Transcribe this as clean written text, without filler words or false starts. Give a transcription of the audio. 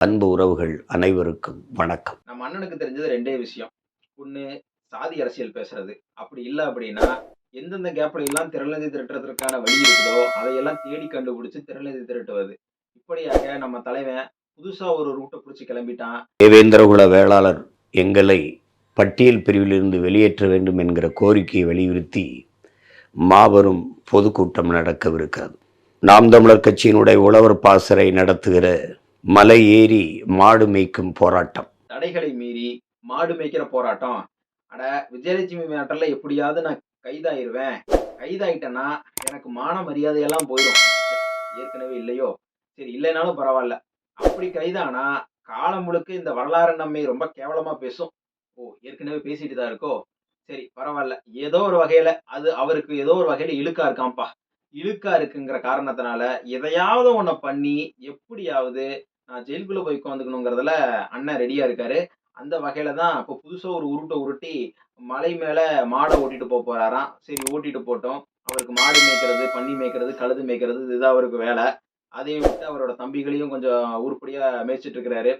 அன்பு உறவுகள் அனைவருக்கும் வணக்கம். நம்ம அண்ணனுக்கு தெரிஞ்சது 2 விஷயம். ஒண்ணு சாதி அரசியல் பேசுறது. அப்படி இல்ல அப்படின்னா, எந்தெந்த கேப்ல எல்லாம் திரள்நிதி திரட்டுறதற்கான வழி இருக்குதோ, அதையெல்லாம் தேடி கண்டுபிடிச்சு திரள்நிதி திரட்டுவது. இப்படியாக நம்ம தலைவன் புதுசா ஒரு ரூட்ட புடிச்சு கிளம்பிட்டான். தேவேந்திரகுல வேளாளர் எங்களை பட்டியல் பிரிவிலிருந்து வெளியேற்ற வேண்டும் என்கிற கோரிக்கையை வலியுறுத்தி மாபெரும் பொதுக்கூட்டம் நடக்கவிருக்கிறது. நாம் தமிழர் கட்சியினுடைய உழவர் பாசறை நடத்துகிற மலை ஏறி மாடு மேய்க்கும் போராட்டம். தடைகளை மீறி மாடு மேய்க்கிற போராட்டம். அட விஜயலட்சுமி மேட்டர்ல எப்படியாவது நான் கைதாயிருவேன். கைதாயிட்டேன்னா எனக்கு மான மரியாதையெல்லாம் போயிடும். ஏற்கனவே இல்லையோ? சரி இல்லைனாலும் பரவால்ல. அப்படி கைதானா காலம் முழுக்க இந்த வரலாறு நம்மை ரொம்ப கேவலமா பேசும். ஓ! ஏற்கனவே பேசிட்டு தான் இருக்கோ? சரி பரவால்ல. ஏதோ ஒரு வகையில அது அவருக்கு ஏதோ ஒரு வகையில இழுக்கா இருக்காம்ப்பா. இழுக்கா இருக்குங்கிற காரணத்தினால எதையாவது ஒண்ண பண்ணி எப்படியாவது நான் ஜெயிலுக்குள்ள போய் உட்காந்துக்கணுங்கிறதுல அண்ணன் ரெடியா இருக்காரு. அந்த வகையில தான் இப்போ புதுசா ஒரு உருட்ட உருட்டி மலை மேல மாட ஓட்டிட்டு போறாராம். சரி ஓட்டிட்டு போட்டும். அவருக்கு மாடு மேய்க்கிறது, பன்னி மேய்க்கிறது, கழுது மேய்க்கிறது இதுதான் அவருக்கு வேல. அதையும் விட்டு அவரோட தம்பிகளையும் கொஞ்சம் உருப்படியா மேய்ச்சுட்டு இருக்கிறாரு.